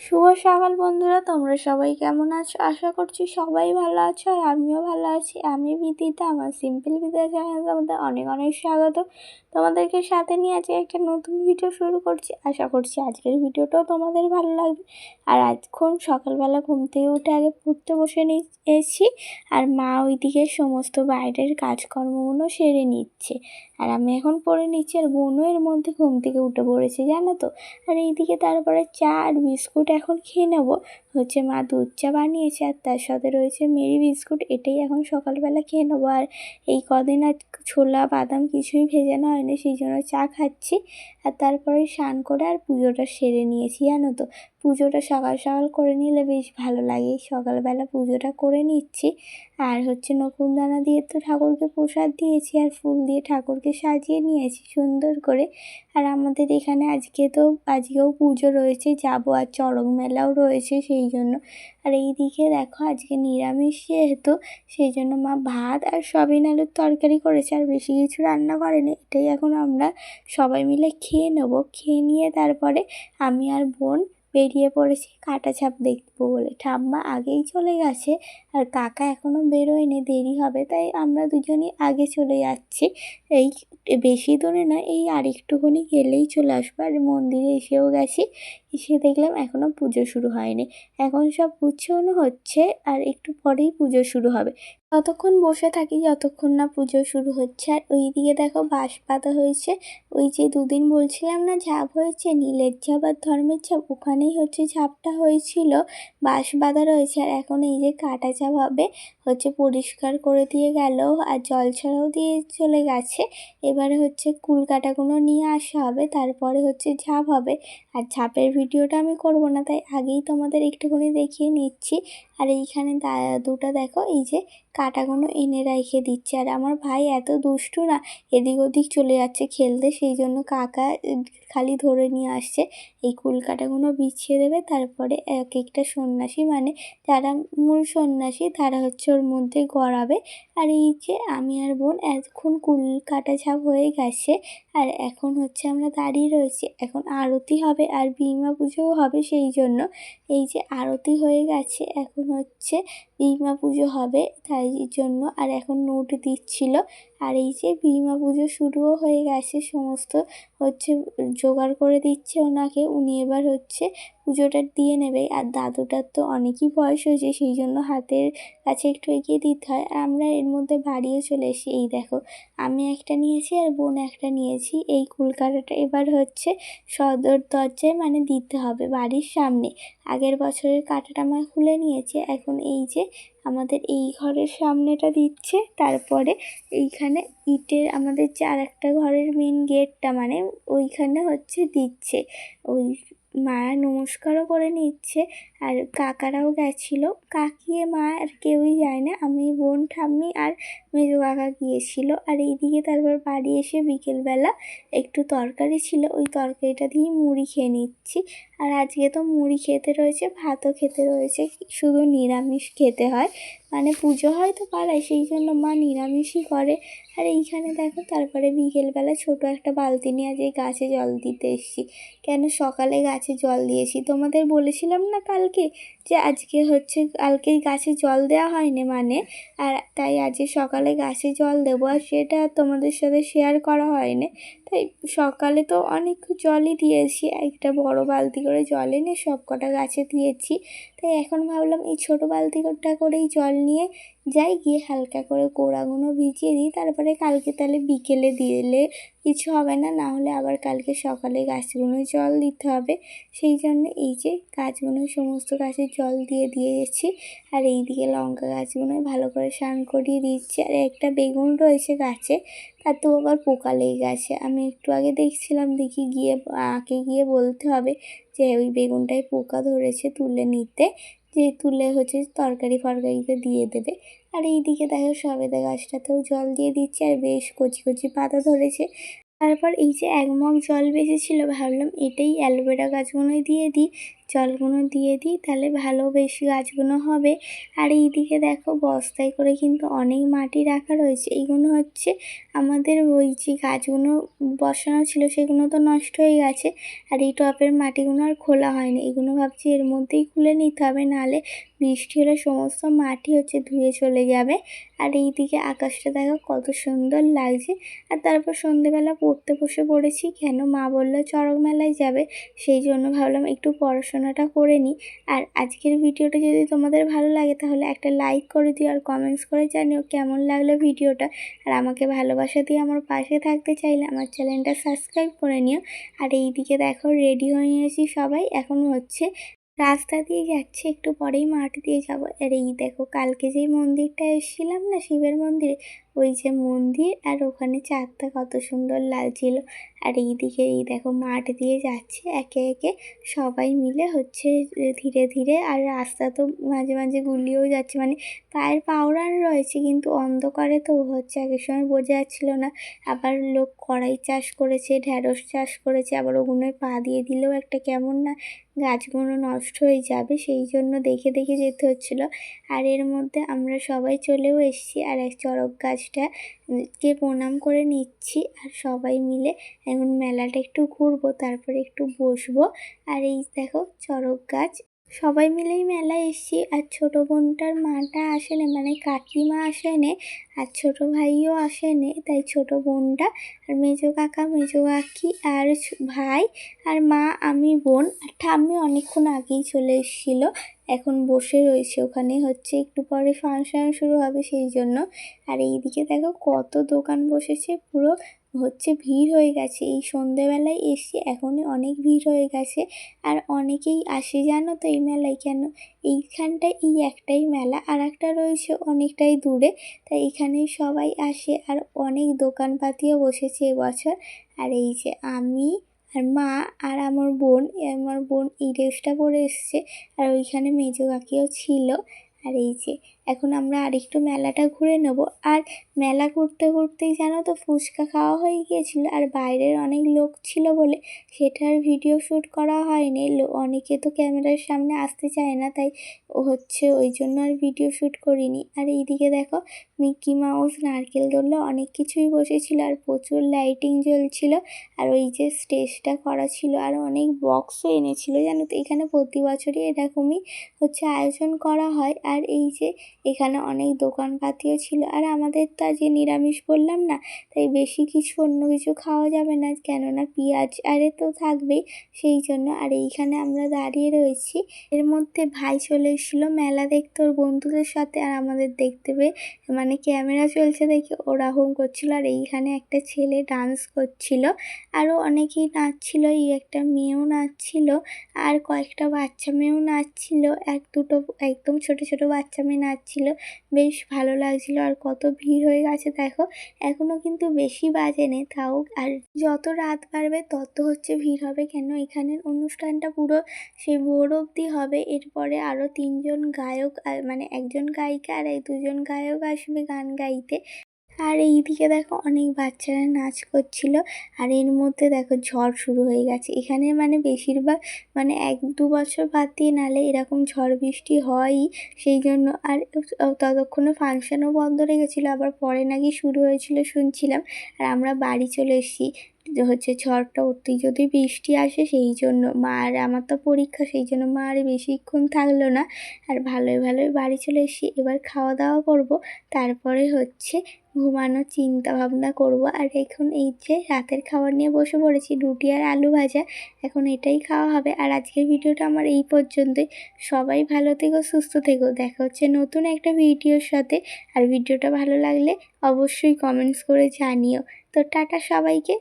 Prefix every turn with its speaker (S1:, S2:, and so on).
S1: শুভ সকাল বন্ধুরা, তোমরা সবাই কেমন আছো? আশা করছি সবাই ভালো আছো আর আমিও ভালো আছি। আমি বিদিতা, আমার সিম্পল বিদিতা চ্যানেলে তোমাদের অনেক অনেক স্বাগত। তোমাদেরকে সাথে নিয়ে আজকে একটা নতুন ভিডিও শুরু করছি। আশা করছি আজকের ভিডিওটাও তোমাদের ভালো লাগবে। আর এখন সকালবেলা ঘুম থেকে উঠে আগে পড়তে বসে নিয়েছি, আর মা ওইদিকে সমস্ত বাইরের কাজকর্মগুলো সেরে নিচ্ছে, আর আমি এখন পড়ে নিচ্ছি। আর বোনও এর মধ্যে ঘুম থেকে উঠে পড়েছে, জানো তো। আর এইদিকে তারপরে চা আর বিস্কুট এখন খেয়ে নেবো। মা দুধ চা বানিয়েছে আর তার সাথে রয়েছে মেরি বিস্কুট, এটাই এখন সকালবেলা খেয়ে নেবো। আর এই কদিন আর ছোলা বাদাম কিছুই ভেজানো হয়নি, সেই জন্য চা খাচ্ছি। আর তারপরে স্নান করে আর পুজোটা সেরে নিয়েছি, জানো তো। পুজোটা সকাল সকাল করে নিলে বেশ ভালো লাগে। সকালবেলা পুজোটা করে নিচ্ছি। আর নকুলদানা দিয়ে তো ঠাকুরকে প্রসাদ দিয়েছি, আর ফুল দিয়ে ঠাকুরকে সাজিয়ে নিয়েছি সুন্দর করে। আর আমাদের এখানে আজকেও পুজো রয়েছে, যাবো। আর চড়ক মেলাও রয়েছে সেই জন্য। আর এইদিকে দেখো আজকে নিরামিষ যেহেতু, সেই জন্য মা ভাত আর সয়াবিন আলুর তরকারি করেছে, আর বেশি কিছু রান্না করেনি। এটাই এখন আমরা সবাই মিলে খেয়ে নেবো। খেয়ে নিয়ে তারপরে আমি আর বোন বেরিয়ে পড়েছি কাঁটা ছাপ দেখবো বলে। ঠাম্মা আগেই চলে গেছে, আর কাকা এখনও বেরোয়নি, দেরি হবে, তাই আমরা দুজনই আগে চলে যাচ্ছি। এই বেশি দূরে না, এই আর একটুখানি গেলেই চলে আসবো। আর মন্দিরে এসেও গেছি, এসে দেখলাম এখনও পুজো শুরু হয়নি। এখন সব গুছানো হচ্ছে, আর একটু পরেই পুজো শুরু হবে। ততক্ষণ বসে থাকি যতক্ষণ না পুজো শুরু হচ্ছে। আর ওইদিকে দেখো বাঁশ পাতা হয়েছে। ওই যে দুদিন বলছিলাম না ঝাপ হয়েছে, নীলের ঝাপ আর ধর্মের ঝাপ, ওখানেই ঝাপটা হয়েছিল। বাঁশ বাঁধা রয়েছে, আর এখন এই যে কাটা ঝাপ হবে। পরিষ্কার করে দিয়ে গেল, আর জল ছড়াও দিয়ে চলে গেছে। এবারে কুল কাটাগুলো নিয়ে আসা হবে, তারপরে ঝাপ হবে। আর ঝাপের ভিডিওটা আমি করব না, তাই আগেই তোমাদের একটুখানি দেখিয়ে নিচ্ছি। আর এইখানে দাদুটা দেখো এই যে কাটাগুলো এনে রেখে দিচ্ছে। আর আমার ভাই এত দুষ্টু না, এদিক ওদিক চলে যাচ্ছে খেলতে, সেই জন্য কাকা খালি ধরে নিয়ে আসছে। এই কুল কাটাগুলো বিছিয়ে দেবে, তারপরে এক একটা সন্ন্যাসী, মানে যারা মূল সন্ন্যাসী, তারা ওর মধ্যে গড়াবে। আর এই যে আমি আর বোন এখন কুল কাটা ঝাপ হয়ে গেছে। আর এখন আমরা দাঁড়িয়ে রয়েছি, এখন আরতি হবে আর বিমা পুজোও হবে, সেই জন্য এই যে আরতি হয়ে গেছে, এখন বিমা পুজো হবে, তাই জন্য। আর এখন নোট দিচ্ছিল। আর এই যে বিমা পুজো শুরুও হয়ে গেছে, সমস্ত জোগাড় করে দিচ্ছে ওনাকে। উনি এবার পুজোটা দিয়ে নেবে। আর দাদুটার তো অনেকই বয়স হয়েছে, সেই জন্য হাতের কাছে একটু এগিয়ে দিতে হয়। আর আমরা এর মধ্যে বাড়িয়ে চলে এসেছি। এই দেখো আমি একটা নিয়েছি আর বোন একটা নিয়েছি। এই কুলকাটাটা এবার সদর দরজায় মানে দিতে হবে বাড়ির সামনে। আগের বছরের কাঁটাটা আমরা খুলে নিয়েছি, এখন এই যে আমাদের এই ঘরের সামনেটা দিচ্ছে। তারপরে এইখানে ইটের আমাদের যে আর একটা ঘরের মেন গেটটা, মানে ওইখানে দিচ্ছে। ওই মায়া নমস্কারও করে নিচ্ছে, আর কাকারাও গেছিলো। কাকিয়ে মা আর কেউই যায় না, আমি বোন ঠাম্মি আর মেজো কাকা গিয়েছিল। আর এইদিকে তারপর বাড়ি এসে বিকেলবেলা একটু তরকারি ছিল, ওই তরকারিটা দিয়ে মুড়ি খেয়ে নিচ্ছি। আর আজকে তো মুড়ি খেতে রয়েছে, ভাতও খেতে রয়েছে, শুধু নিরামিষ খেতে হয়, মানে পুজো হয় তো পাড়ায়, সেই জন্য মা নিরামিষই করে। আর এইখানে দেখো তারপরে বিকেলবেলা ছোট একটা বালতি নিয়ে আজ এই গাছে জল দিতে এসেছি। কেন সকালে গাছে জল দিয়েছি, তোমাদের বলেছিলাম না কালকে যে আজকে কালকেই গাছে জল দেওয়া হয়নি, মানে আর তাই আজকে সকালে গাছে জল দেবো, আর সেটা তোমাদের সাথে শেয়ার করা হয়নি। তাই সকালে তো অনেক জলই দিয়েছি, একটা বড় বালতি করে জল এনে সব কটা গাছে দিয়েছি। তাই এখন ভাবলাম এই ছোটো বালতিটা করেই জল নিয়ে যাই, গিয়ে হালকা করে গোড়াগুলো ভিজিয়ে দিই, তারপরে কালকে তাহলে বিকেলে দিলে কিছু হবে না, না হলে আবার কালকে সকালে গাছগুলো জল দিতে হবে। সেই জন্য এই যে গাছগুলো সমস্ত গাছে জল দিয়েছি। আর এইদিকে লঙ্কা গাছগুলোয় ভালো করে স্নান করিয়ে দিচ্ছি। আর একটা বেগুন রয়েছে গাছে, তাতেও আবার পোকা লেগে গেছে। আমি একটু আগে দেখছিলাম, দেখি গিয়ে গিয়ে বলতে হবে যে ওই বেগুনটায় পোকা ধরেছে, তুলে নিতে, যে তুলে তরকারি ফরকারিতে দিয়ে দেবে। আর এইদিকে দেখো সবেদা গাছটাতেও জল দিয়ে দিচ্ছি, আর বেশ কচি কচি পাতা ধরেছে। তারপর এই যে এক মগ জল বেঁচেছিলো, ভাবলাম এটাই অ্যালোভেরা গাছগুলোয় দিয়ে দিই, জলগুলো দিয়ে দিই, তাহলে ভালো বেশি গাছগুলো হবে। আর এইদিকে দেখো বস্তায় করে কিন্তু অনেক মাটি রাখা রয়েছে। এইগুলো হচ্ছে আমাদের ওই যে গাছগুলো বসানো ছিল সেগুলো তো নষ্ট হয়ে গেছে, আর এই টবের মাটিগুলো আর খোলা হয়নি। এগুলো ভাবছি এর মধ্যেই খুলে নিতে হবে, নাহলে বৃষ্টি হলে সমস্ত মাটি হচ্ছে ধুয়ে চলে যাবে। আর এইদিকে আকাশটা দেখো কত সুন্দর লাগছে। আর তারপর সন্ধেবেলা পড়তে বসে পড়েছি, কেন মা বললো চড়ক মেলায় যাবে, সেই জন্য ভাবলাম একটু পড়াশোনাটা করে নিই। আর আজকের ভিডিওটা যদি তোমাদের ভালো লাগে তাহলে একটা লাইক করে দিও, আর কমেন্টস করে জানিও কেমন লাগলো ভিডিওটা। আর আমাকে ভালোবাসা দিয়ে আমার পাশে থাকতে চাইলে আমার চ্যানেলটা সাবস্ক্রাইব করে নিও। আর এইদিকে দেখো রেডি হয়ে নিয়েছি সবাই, এখন হচ্ছে রাস্তা দিয়ে যাচ্ছে, একটু পরেই মাঠ দিয়ে যাব। আর এই দেখো কালকে যেই মন্দিরটা এসেছিলাম না, শিবের মন্দিরে, ওই যে মন্দির, আর ওখানে চাঁদটা কত সুন্দর লাগছিল। আর এইদিকে এই দেখো মাঠ দিয়ে যাচ্ছে একে একে সবাই মিলে হচ্ছে ধীরে ধীরে। আর রাস্তা তো মাঝে মাঝে গুলিয়েও যাচ্ছে, মানে পায়ের পাওরার রয়েছে, কিন্তু অন্ধকারে তো হচ্ছে আগের সময় বোঝা যাচ্ছিল না। আবার লোক কড়াই চাষ করেছে, ঢ্যাঁড়স চাষ করেছে, আবার ওগুলোয় পা দিয়ে দিলেও একটা কেমন না গাছগুলো নষ্ট হয়ে যাবে, সেই জন্য দেখে দেখে যেতে হচ্ছিল। আর এর মধ্যে আমরা সবাই চলেও এসেছি, আর এক চড়ক গাছটা কে প্রণাম করে নিচ্ছি। আর সবাই মিলে এখন মেলাটা একটু ঘুরবো, তারপরে একটু বসবো। আর এই দেখো চড়ক গাছ, সবাই মিলেই মেলায় এসেছি। আর ছোটো বোনটার মাটা আসেনি, মানে কাকিমা আসেনি, আর ছোটো ভাইও আসেনি, তাই ছোটো বোনটা আর মেজো কাকা মেজো কাকি আর ভাই আর মা, আমি, বোন আর ঠাম্মি অনেকক্ষণ আগেই চলে এসেছিলো, এখন বসে রয়েছে ওখানে, হচ্ছে একটু পরে ফাংশন শুরু হবে সেই জন্য। আর এইদিকে দেখো কত দোকান বসেছে, পুরো হচ্ছে ভিড় হয়ে গেছে। এই সন্ধেবেলায় এসে এখনই অনেক ভিড় হয়ে গেছে। আর অনেকেই আসে জানো তো এই মেলায়, কেন এইখানটায় এই একটাই মেলা, আর একটা রয়েছে অনেকটাই দূরে, তাই এখানেই সবাই আসে। আর অনেক দোকানপাতিও বসেছে এবছর। আর এই যে আমি আর মা আর আমার বোন এই ড্রেসটা পরে এসছে, আর ওইখানে মেজো কাকিও ছিল। আর এই যে এখন আমরা আরেকটু মেলাটা ঘুরে নেব। আর মেলা ঘুরতে ঘুরতেই জানো তো ফুচকা খাওয়া হয়ে গিয়েছিল, আর বাইরের অনেক লোক ছিল বলে সেটার ভিডিও শ্যুট করা হয়নি। অনেকে তো ক্যামেরার সামনে আসতে চায় না, তাই হচ্ছে ওই জন্য আর ভিডিও শ্যুট করিনি। আর এইদিকে দেখো মিকি মাউস, নারকেল দোলনা, অনেক কিছুই বসেছিল, আর প্রচুর লাইটিং জ্বলছিল। আর ওই যে স্টেজটা করা ছিল, আর অনেক বক্সও এনেছিল জানো তো। এখানে প্রতি বছরই এরকমই হচ্ছে আয়োজন করা হয়। আর এই যে এখানে অনেক দোকানপাতিও ছিল। আর আমাদের তো আজকে নিরামিষ বললাম না, তাই বেশি কিছু অন্য কিছু খাওয়া যাবে না, কেননা পেঁয়াজ আরে তো থাকবেই, সেই জন্য। আর এইখানে আমরা দাঁড়িয়ে রয়েছি, এর মধ্যে ভাই চলে এসেছিলো মেলা দেখতে ওর বন্ধুদের সাথে, আর আমাদের দেখতে পেয়ে মানে ক্যামেরা চলছে দেখে ওরকম করছিল। আর এইখানে একটা ছেলে ডান্স করছিল, আরও অনেকেই নাচছিল, এই একটা মেয়েও নাচছিল, আর কয়েকটা বাচ্চা মেয়েও নাচছিল, এক দুটো একদম ছোট ছোট বাচ্চা মেয়ে নাচছিল, বেশ ভালো লাগছিল। আর কত ভিড় হয়ে গেছে দেখো, এখনও কিন্তু বেশি বাজেনি তাও, আর যত রাত বাড়বে তত হচ্ছে ভিড় হবে, কেন এখানের অনুষ্ঠানটা পুরো সেই ভোর অবধি হবে। এরপরে আরও 3জন গায়ক মানে একজন গায়িকা আর এই 2জন গায়ক আসবে গান গাইতে। আর এইদিকে দেখো অনেক বাচ্চারা নাচ করছিল। আর এর মধ্যে দেখো ঝড় শুরু হয়ে গেছে এখানে, মানে বেশিরভাগ মানে 1-2 বছর বাদ দিয়ে নাহলে এরকম ঝড় বৃষ্টি হয়ই, সেই জন্য। আর ততক্ষণে ফাংশনও বন্ধ রেখেছিলো, আবার পরে নাকি শুরু হয়েছিল শুনছিলাম। আর আমরা বাড়ি চলে এসেছি, হচ্ছে ঝড়টা উঠতেই যদি বৃষ্টি আসে, সেই জন্য। মা আর আমার তো পরীক্ষা, সেই জন্য মা আর বেশিক্ষণ থাকলো না, আর ভালোই ভালোই বাড়ি চলে এসেছি। এবার খাওয়া দাওয়া করব, তারপরে হচ্ছে ঘুমানোর চিন্তা ভাবনা করব। আর এখন এই যে রাতের খাবার নিয়ে বসে পড়েছি, রুটি আর আলু ভাজা, এখন এটাই খাওয়া হবে। আর আজকের ভিডিওটা আমার এই পর্যন্তই। সবাই ভালো থেকো, সুস্থ থেকো, দেখা হচ্ছে নতুন একটা ভিডিওর সাথে। আর ভিডিওটা ভালো লাগলে অবশ্যই কমেন্টস করে জানিও। তো টাটা সবাইকে।